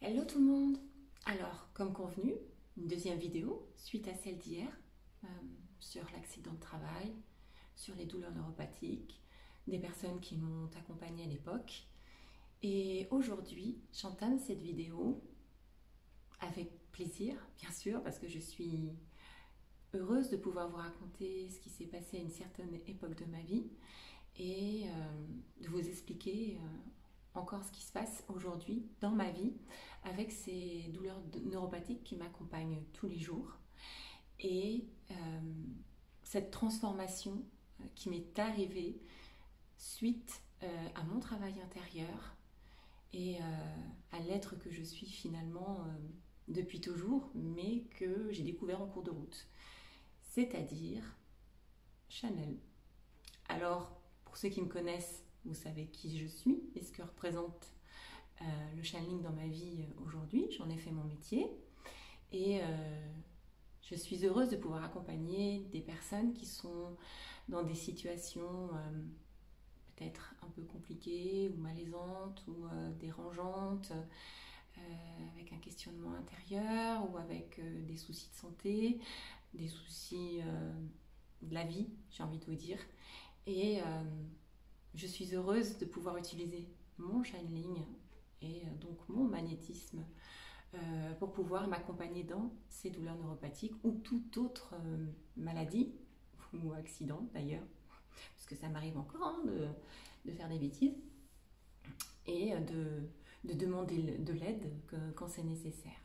Hello tout le monde! Alors, comme convenu, une deuxième vidéo suite à celle d'hier euh, sur l'accident de travail, sur les douleurs neuropathiques, des personnes qui m'ont accompagnée à l'époque. Et aujourd'hui, j'entame cette vidéo avec plaisir, bien sûr, parce que je suis heureuse de pouvoir vous raconter ce qui s'est passé à une certaine époque de ma vie et de vous expliquer encore ce qui se passe aujourd'hui dans ma vie avec ces douleurs neuropathiques qui m'accompagnent tous les jours et cette transformation qui m'est arrivée suite à mon travail intérieur et à l'être que je suis finalement depuis toujours, mais que j'ai découvert en cours de route, c'est-à-dire Chanel. Alors, pour ceux qui me connaissent, vous savez qui je suis et ce que représente le channeling dans ma vie aujourd'hui. J'en ai fait mon métier et je suis heureuse de pouvoir accompagner des personnes qui sont dans des situations peut-être un peu compliquées ou malaisantes ou dérangeantes, avec un questionnement intérieur ou avec des soucis de santé, des soucis de la vie, j'ai envie de vous dire. Et je suis heureuse de pouvoir utiliser mon channeling et donc mon magnétisme pour pouvoir m'accompagner dans ces douleurs neuropathiques ou toute autre maladie ou accident d'ailleurs, parce que ça m'arrive encore hein, de faire des bêtises et de demander de l'aide quand c'est nécessaire.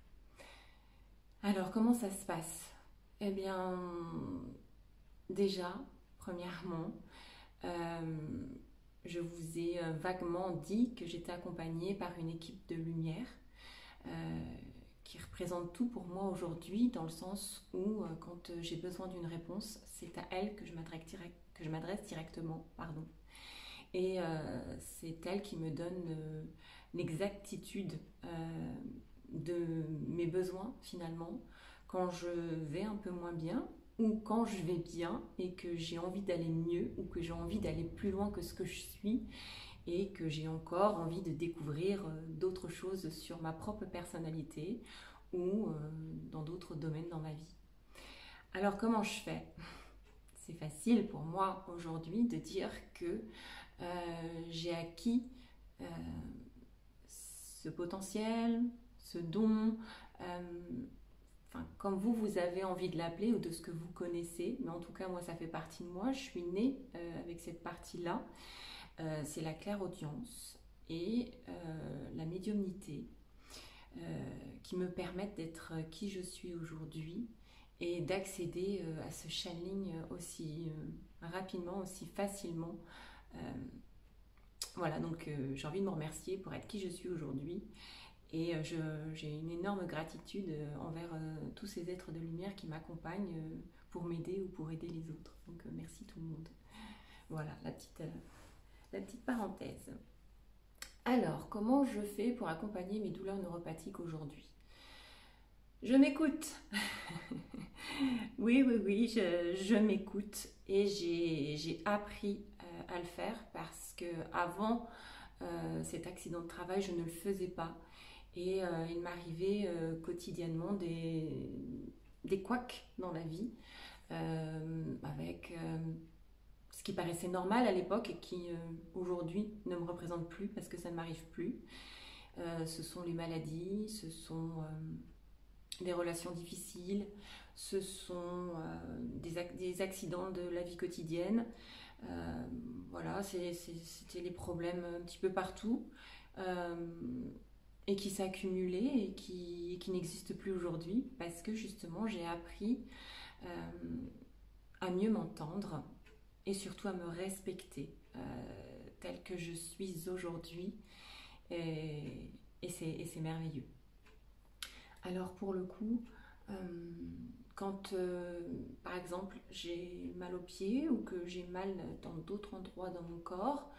Alors comment ça se passe? Eh bien déjà, premièrement, je vous ai vaguement dit que j'étais accompagnée par une équipe de lumière qui représente tout pour moi aujourd'hui, dans le sens où quand j'ai besoin d'une réponse, c'est à elle que je m'adresse directement. Pardon. Et c'est elle qui me donne l'exactitude de mes besoins finalement, quand je vais un peu moins bien ou quand je vais bien et que j'ai envie d'aller mieux ou que j'ai envie d'aller plus loin que ce que je suis et que j'ai encore envie de découvrir d'autres choses sur ma propre personnalité ou dans d'autres domaines dans ma vie. Alors comment je fais? C'est facile pour moi aujourd'hui de dire que j'ai acquis ce potentiel, ce don, enfin, comme vous avez envie de l'appeler ou de ce que vous connaissez, mais en tout cas moi ça fait partie de moi, je suis née avec cette partie-là, c'est la clairaudience et la médiumnité qui me permettent d'être qui je suis aujourd'hui et d'accéder à ce channeling aussi rapidement, aussi facilement. Voilà, donc j'ai envie de me remercier pour être qui je suis aujourd'hui. Et j'ai une énorme gratitude envers tous ces êtres de lumière qui m'accompagnent pour m'aider ou pour aider les autres. Donc merci tout le monde. Voilà, la petite parenthèse. Alors, comment je fais pour accompagner mes douleurs neuropathiques aujourd'hui? Je m'écoute. Oui, je m'écoute et j'ai appris à le faire parce que avant cet accident de travail, je ne le faisais pas. Et il m'arrivait quotidiennement des couacs dans la vie, avec ce qui paraissait normal à l'époque et qui aujourd'hui ne me représente plus parce que ça ne m'arrive plus. Ce sont les maladies, ce sont des relations difficiles, ce sont des accidents de la vie quotidienne. Voilà, c'était les problèmes un petit peu partout. Et qui s'accumulaient et qui n'existent plus aujourd'hui parce que justement j'ai appris à mieux m'entendre et surtout à me respecter telle que je suis aujourd'hui et c'est merveilleux. Alors pour le coup, quand par exemple j'ai mal aux pieds ou que j'ai mal dans d'autres endroits dans mon corps,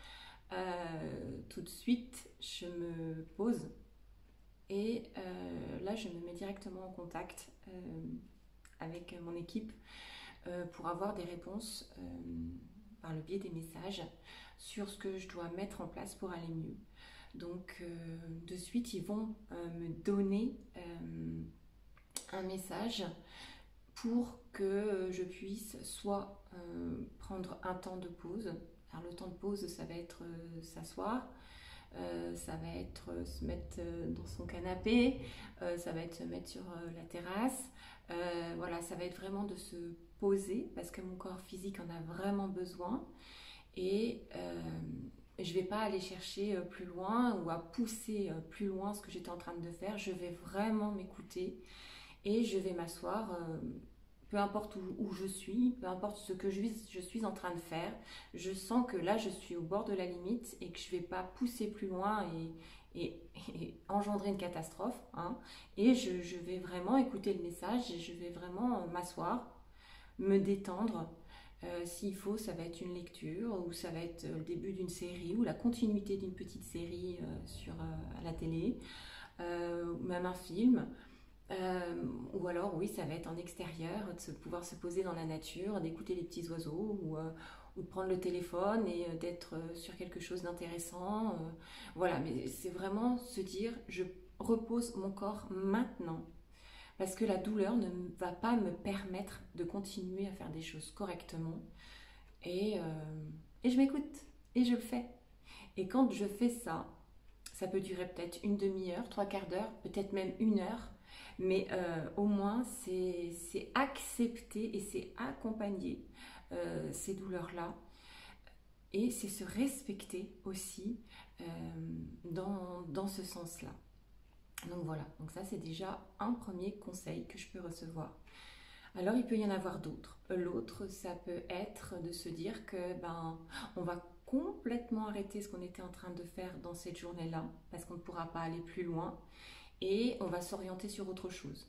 tout de suite je me pose. Et là, je me mets directement en contact avec mon équipe pour avoir des réponses par le biais des messages sur ce que je dois mettre en place pour aller mieux. Donc, de suite, ils vont me donner un message pour que je puisse soit prendre un temps de pause. Alors le temps de pause, ça va être s'asseoir, ça va être se mettre dans son canapé, ça va être se mettre sur la terrasse. Voilà, ça va être vraiment de se poser parce que mon corps physique en a vraiment besoin. Et je ne vais pas aller chercher plus loin ou à pousser plus loin ce que j'étais en train de faire. Je vais vraiment m'écouter et je vais m'asseoir, peu importe où je suis, peu importe ce que je suis en train de faire. Je sens que là, je suis au bord de la limite et que je ne vais pas pousser plus loin et engendrer une catastrophe. Hein. Et je vais vraiment écouter le message et je vais vraiment m'asseoir, me détendre. S'il faut, ça va être une lecture ou ça va être le début d'une série ou la continuité d'une petite série à la télé, ou même un film. Ou alors, oui, ça va être en extérieur, pouvoir se poser dans la nature, d'écouter les petits oiseaux ou de prendre le téléphone et d'être sur quelque chose d'intéressant. Voilà, mais c'est vraiment se dire, je repose mon corps maintenant. Parce que la douleur ne va pas me permettre de continuer à faire des choses correctement. Et, je m'écoute et je le fais. Et quand je fais ça, ça peut durer peut-être une demi-heure, trois quarts d'heure, peut-être même une heure. Mais au moins, c'est accepter et c'est accompagner ces douleurs-là. Et c'est se respecter aussi dans ce sens-là. Donc voilà, donc ça c'est déjà un premier conseil que je peux recevoir. Alors il peut y en avoir d'autres. L'autre, ça peut être de se dire que on va complètement arrêter ce qu'on était en train de faire dans cette journée-là parce qu'on ne pourra pas aller plus loin et on va s'orienter sur autre chose.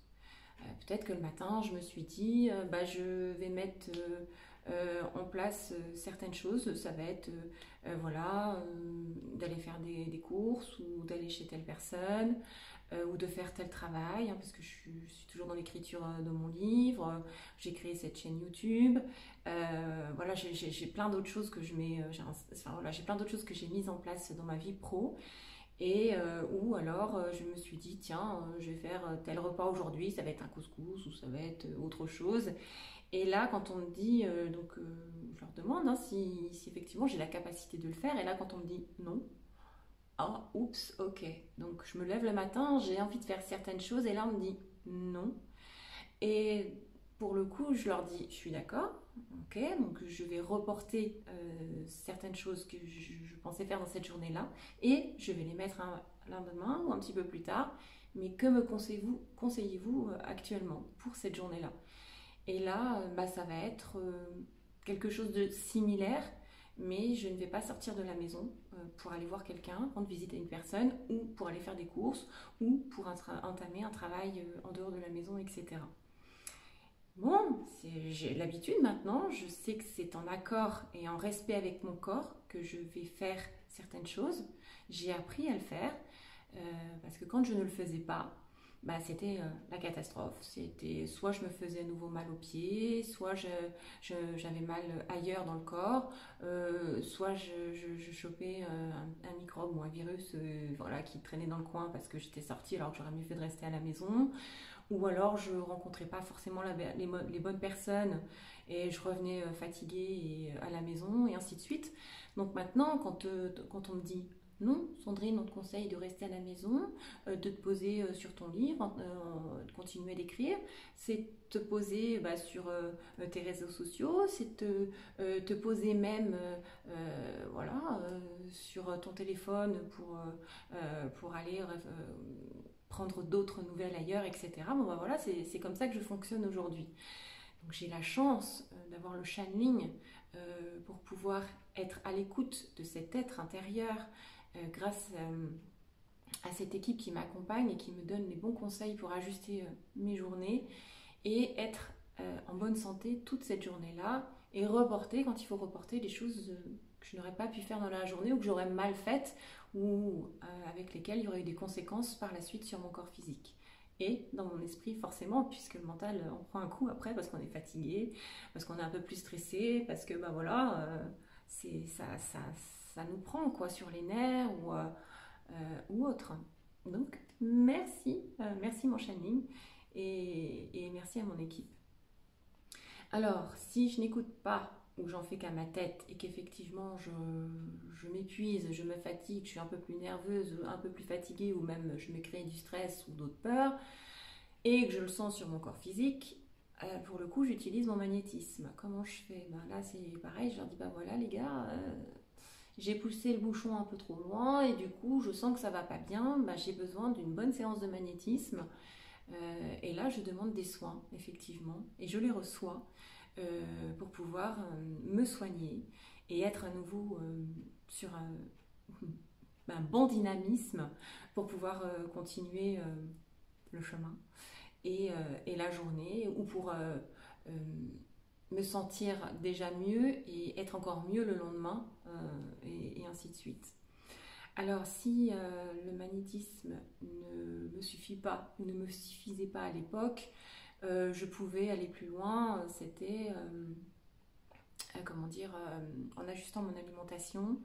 Peut-être que le matin, je me suis dit, je vais mettre en place certaines choses. Ça va être d'aller faire des courses ou d'aller chez telle personne ou de faire tel travail, hein, parce que je suis toujours dans l'écriture de mon livre. J'ai créé cette chaîne YouTube. Voilà, j'ai plein d'autres choses que je mets. J'ai plein d'autres choses que j'ai mises en place dans ma vie pro. Et ou alors je me suis dit tiens je vais faire tel repas aujourd'hui, ça va être un couscous ou ça va être autre chose. Et là quand on me dit je leur demande hein, si effectivement j'ai la capacité de le faire, et là quand on me dit non, ah oups, ok, donc je me lève le matin, j'ai envie de faire certaines choses et là on me dit non. Et pour le coup, je leur dis, je suis d'accord, ok, donc je vais reporter certaines choses que je pensais faire dans cette journée-là et je vais les mettre un lendemain ou un petit peu plus tard. Mais que me conseillez-vous actuellement pour cette journée-là? Et là, ça va être quelque chose de similaire, mais je ne vais pas sortir de la maison pour aller voir quelqu'un, rendre visite à une personne ou pour aller faire des courses ou pour entamer un travail en dehors de la maison, etc. Bon, j'ai l'habitude maintenant, je sais que c'est en accord et en respect avec mon corps que je vais faire certaines choses. J'ai appris à le faire parce que quand je ne le faisais pas, c'était la catastrophe. C'était soit je me faisais à nouveau mal aux pieds, soit j'avais mal ailleurs dans le corps, soit je chopais un microbe ou un virus qui traînait dans le coin parce que j'étais sortie alors que j'aurais mieux fait de rester à la maison. Ou alors je rencontrais pas forcément les bonnes personnes et je revenais fatiguée à la maison et ainsi de suite. Donc maintenant, quand on me dit non, Sandrine, on te conseille de rester à la maison, de te poser sur ton livre, de continuer d'écrire, c'est te poser sur tes réseaux sociaux, c'est te poser même sur ton téléphone pour aller prendre d'autres nouvelles ailleurs, etc. Voilà, c'est comme ça que je fonctionne aujourd'hui. Donc j'ai la chance d'avoir le channeling pour pouvoir être à l'écoute de cet être intérieur grâce à cette équipe qui m'accompagne et qui me donne les bons conseils pour ajuster mes journées et être en bonne santé toute cette journée-là et reporter quand il faut reporter les choses que je n'aurais pas pu faire dans la journée ou que j'aurais mal faites ou avec lesquelles il y aurait eu des conséquences par la suite sur mon corps physique. Et dans mon esprit forcément, puisque le mental en prend un coup après parce qu'on est fatigué, parce qu'on est un peu plus stressé, parce que ça nous prend quoi sur les nerfs ou autre. Donc merci, merci mon channeling et merci à mon équipe. Alors, si je n'écoute pas ou j'en fais qu'à ma tête et qu'effectivement je m'épuise, je me fatigue, je suis un peu plus nerveuse, un peu plus fatiguée ou même je me crée du stress ou d'autres peurs et que je le sens sur mon corps physique, pour le coup j'utilise mon magnétisme. Comment je fais? Ben là c'est pareil, je leur dis bah voilà les gars, j'ai poussé le bouchon un peu trop loin et du coup je sens que ça va pas bien, ben, j'ai besoin d'une bonne séance de magnétisme. Et là, je demande des soins, effectivement, et je les reçois pour pouvoir me soigner et être à nouveau sur un bon dynamisme pour pouvoir continuer le chemin et la journée ou pour me sentir déjà mieux et être encore mieux le lendemain et ainsi de suite. Alors, si le magnétisme ne me suffit pas ou ne me suffisait pas à l'époque, je pouvais aller plus loin. C'était, comment dire, en ajustant mon alimentation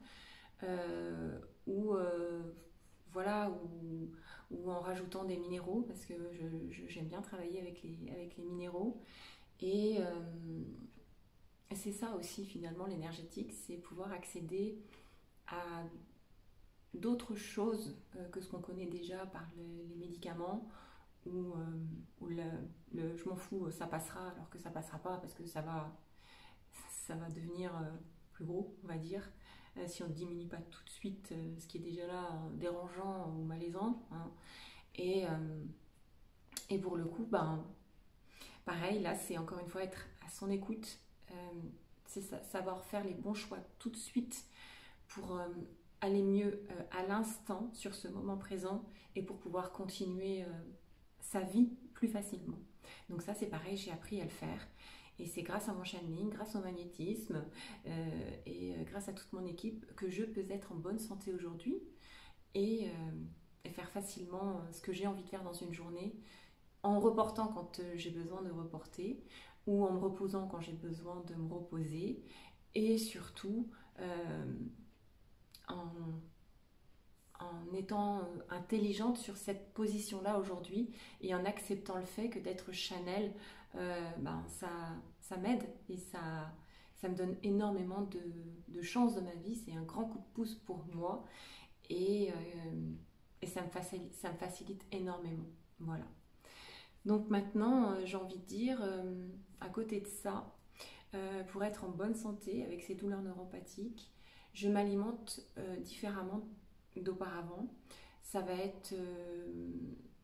ou voilà, ou en rajoutant des minéraux parce que j'aime bien travailler avec les minéraux. Et c'est ça aussi finalement l'énergétique, c'est pouvoir accéder à d'autres choses que ce qu'on connaît déjà par les médicaments ou je m'en fous, ça passera alors que ça passera pas parce que ça va devenir plus gros, on va dire, si on ne diminue pas tout de suite ce qui est déjà là dérangeant ou malaisant. Hein. Et pour le coup, ben, pareil, là c'est encore une fois être à son écoute, c'est savoir faire les bons choix tout de suite pour aller mieux à l'instant sur ce moment présent et pour pouvoir continuer sa vie plus facilement. Donc ça c'est pareil, j'ai appris à le faire et c'est grâce à mon channeling, grâce au magnétisme et grâce à toute mon équipe que je peux être en bonne santé aujourd'hui et faire facilement ce que j'ai envie de faire dans une journée en reportant quand j'ai besoin de reporter ou en me reposant quand j'ai besoin de me reposer et surtout en étant intelligente sur cette position-là aujourd'hui et en acceptant le fait que d'être Chanel, ben ça m'aide et ça me donne énormément de chance dans ma vie. C'est un grand coup de pouce pour moi et ça me facilite énormément. Voilà. Donc maintenant, j'ai envie de dire, à côté de ça, pour être en bonne santé avec ces douleurs neuropathiques, je m'alimente différemment d'auparavant. Ça va être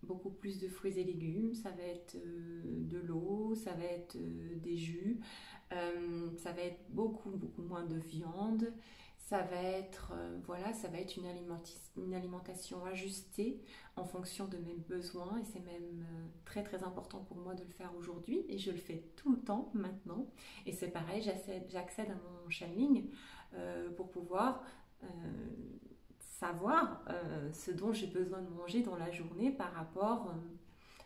beaucoup plus de fruits et légumes, ça va être de l'eau, ça va être des jus, ça va être beaucoup moins de viande, ça va être voilà, ça va être une alimentation ajustée en fonction de mes besoins et c'est même très très important pour moi de le faire aujourd'hui et je le fais tout le temps maintenant et c'est pareil, j'accède à mon channeling pour pouvoir savoir ce dont j'ai besoin de manger dans la journée par rapport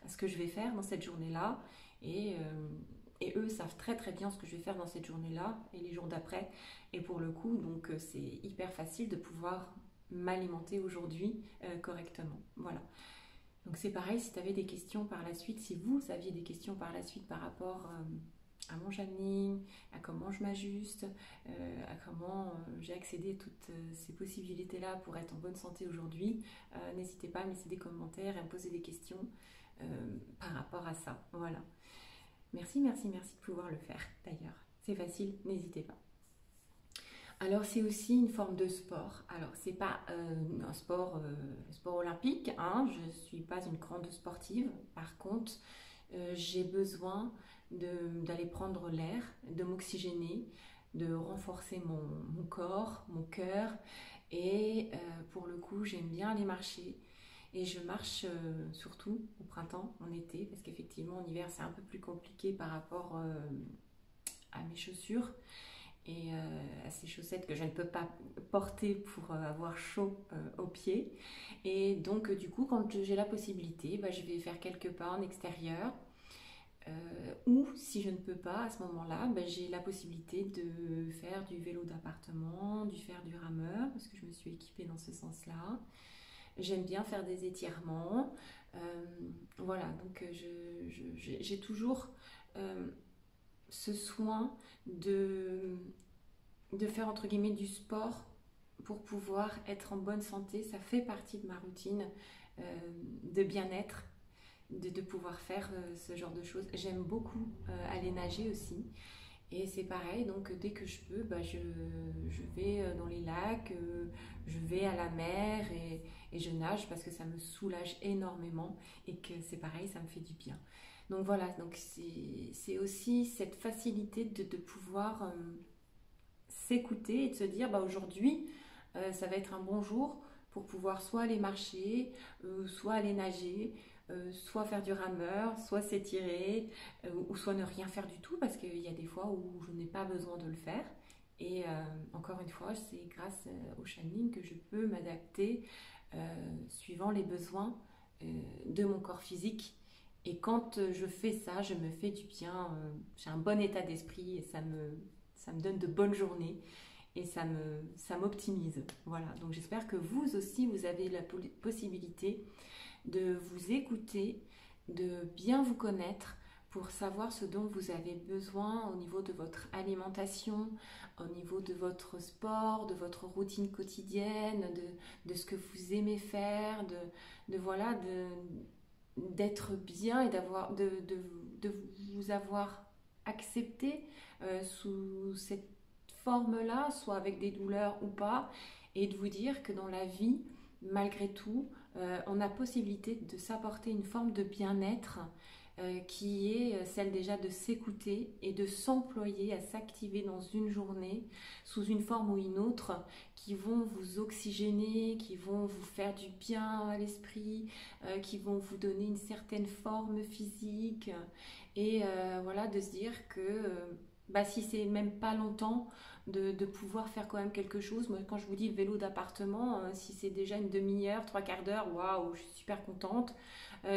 à ce que je vais faire dans cette journée-là et eux savent très très bien ce que je vais faire dans cette journée-là et les jours d'après et pour le coup donc c'est hyper facile de pouvoir m'alimenter aujourd'hui correctement. Voilà. Donc c'est pareil si tu avais des questions par la suite, si vous aviez des questions par la suite par rapport à mon channeling, à comment je m'ajuste, à comment j'ai accédé à toutes ces possibilités-là pour être en bonne santé aujourd'hui, n'hésitez pas à me laisser des commentaires et à me poser des questions par rapport à ça. Voilà. Merci, merci, merci de pouvoir le faire d'ailleurs. C'est facile, n'hésitez pas. Alors c'est aussi une forme de sport. Alors c'est pas un sport olympique, hein. Je ne suis pas une grande sportive. Par contre, j'ai besoin d'aller prendre l'air, de m'oxygéner, de renforcer mon corps, mon cœur. Et pour le coup, j'aime bien aller marcher. Et je marche surtout au printemps, en été, parce qu'effectivement en hiver c'est un peu plus compliqué par rapport à mes chaussures et à ces chaussettes que je ne peux pas porter pour avoir chaud aux pieds. Et donc du coup quand j'ai la possibilité, bah, je vais faire quelques pas en extérieur. Ou si je ne peux pas à ce moment-là, bah, j'ai la possibilité de faire du vélo d'appartement, de faire du rameur, parce que je me suis équipée dans ce sens-là. J'aime bien faire des étirements. Voilà, donc j'ai toujours ce soin de faire entre guillemets du sport pour pouvoir être en bonne santé. Ça fait partie de ma routine euh, de bien-être, de pouvoir faire ce genre de choses. J'aime beaucoup aller nager aussi. Et c'est pareil, donc dès que je peux, je vais dans les lacs, je vais à la mer et je nage parce que ça me soulage énormément et que c'est pareil, ça me fait du bien. Donc voilà, donc c'est aussi cette facilité de pouvoir s'écouter et de se dire aujourd'hui, ça va être un bon jour pour pouvoir soit aller marcher, soit aller nager, soit faire du rameur, soit s'étirer, ou soit ne rien faire du tout parce qu'il y a des fois où je n'ai pas besoin de le faire. Et encore une fois, c'est grâce au channeling que je peux m'adapter suivant les besoins de mon corps physique. Et quand je fais ça, je me fais du bien, j'ai un bon état d'esprit et ça me donne de bonnes journées et ça m'optimise. Voilà, donc j'espère que vous aussi, vous avez la possibilité de vous écouter, de bien vous connaître pour savoir ce dont vous avez besoin au niveau de votre alimentation, au niveau de votre sport, de votre routine quotidienne, de ce que vous aimez faire, voilà, d'être bien et de vous avoir accepté sous cette forme-là, soit avec des douleurs ou pas, et de vous dire que dans la vie, malgré tout, on a possibilité de s'apporter une forme de bien-être qui est celle déjà de s'écouter et de s'employer à s'activer dans une journée sous une forme ou une autre qui vont vous oxygéner, qui vont vous faire du bien à l'esprit, qui vont vous donner une certaine forme physique et voilà, de se dire que si c'est même pas longtemps, de pouvoir faire quand même quelque chose. Moi, quand je vous dis vélo d'appartement, si c'est déjà une demi-heure, trois quarts d'heure, waouh, je suis super contente.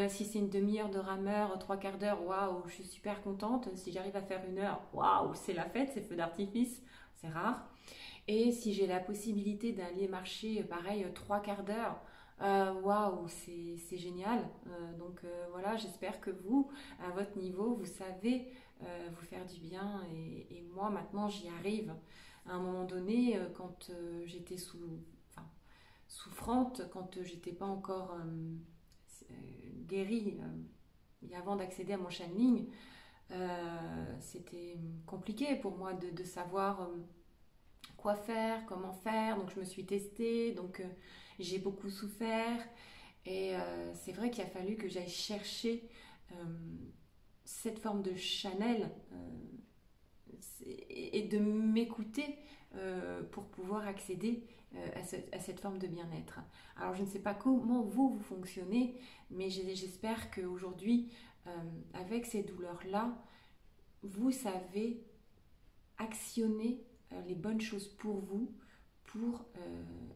Si c'est une demi-heure de rameur, trois quarts d'heure, waouh, je suis super contente. Si j'arrive à faire une heure, waouh, c'est la fête, c'est feu d'artifice, c'est rare. Et si j'ai la possibilité d'aller marcher, pareil, trois quarts d'heure, waouh, c'est génial. Voilà, j'espère que vous, à votre niveau, vous savez vous faire du bien. Et moi, maintenant, j'y arrive. À un moment donné, quand j'étais enfin, souffrante, quand j'étais pas encore guérie, et avant d'accéder à mon channeling, c'était compliqué pour moi de savoir quoi faire, comment faire. Donc je me suis testée, donc j'ai beaucoup souffert. Et c'est vrai qu'il a fallu que j'aille chercher euh, cette forme de Chanel et de m'écouter pour pouvoir accéder à cette forme de bien-être. Alors je ne sais pas comment vous fonctionnez, mais j'espère qu'aujourd'hui, avec ces douleurs-là, vous savez actionner les bonnes choses pour vous, pour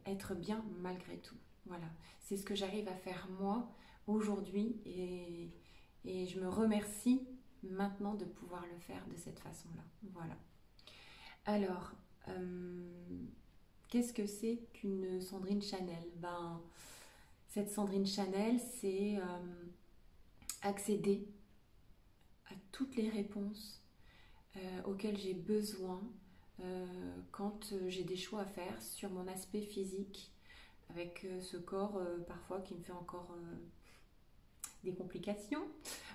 être bien malgré tout. Voilà, c'est ce que j'arrive à faire moi aujourd'hui et je me remercie maintenant de pouvoir le faire de cette façon-là. Voilà. Alors, qu'est-ce que c'est qu'une Sandrine Chanel? Cette Sandrine Chanel, c'est accéder à toutes les réponses auxquelles j'ai besoin quand j'ai des choix à faire sur mon aspect physique, avec ce corps parfois qui me fait encore des complications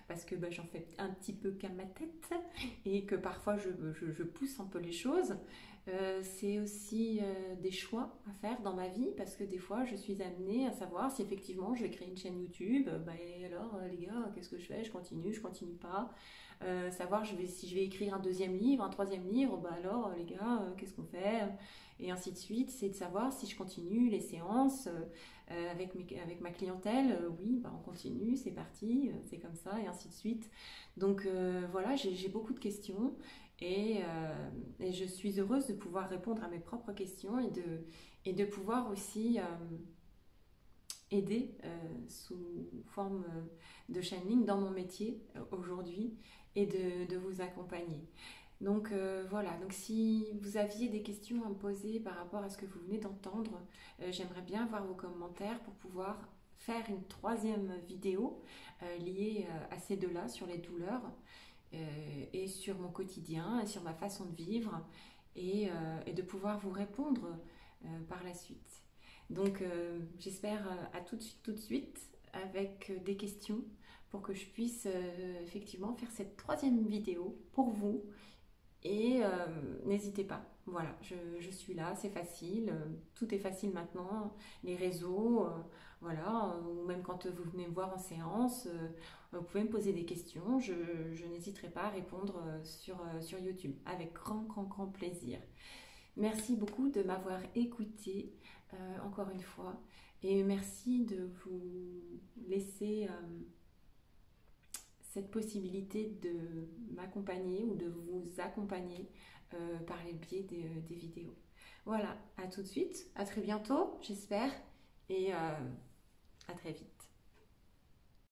parce que j'en fais un petit peu qu'à ma tête et que parfois je pousse un peu les choses. C'est aussi des choix à faire dans ma vie parce que des fois je suis amenée à savoir si effectivement je vais créer une chaîne YouTube, et alors les gars, qu'est-ce que je fais? Je continue pas. Savoir si je vais écrire un deuxième livre, un troisième livre, alors les gars, qu'est-ce qu'on fait? Et ainsi de suite. C'est de savoir si je continue les séances avec ma clientèle. Oui, on continue, c'est parti, c'est comme ça, et ainsi de suite. Donc voilà, j'ai beaucoup de questions et je suis heureuse de pouvoir répondre à mes propres questions et de pouvoir aussi aider sous forme de channeling dans mon métier aujourd'hui et de vous accompagner. Donc voilà, donc si vous aviez des questions à me poser par rapport à ce que vous venez d'entendre, j'aimerais bien voir vos commentaires pour pouvoir faire une troisième vidéo liée à ces deux-là, sur les douleurs et sur mon quotidien et sur ma façon de vivre et de pouvoir vous répondre par la suite. Donc j'espère à tout de suite avec des questions pour que je puisse effectivement faire cette troisième vidéo pour vous. Et n'hésitez pas, voilà, je suis là, c'est facile, tout est facile maintenant, les réseaux, voilà, ou même quand vous venez me voir en séance, vous pouvez me poser des questions, je n'hésiterai pas à répondre sur YouTube, avec grand plaisir. Merci beaucoup de m'avoir écouté, encore une fois, et merci de vous laisser cette possibilité de m'accompagner ou de vous accompagner par le biais des vidéos. Voilà, à tout de suite, à très bientôt, j'espère, et à très vite.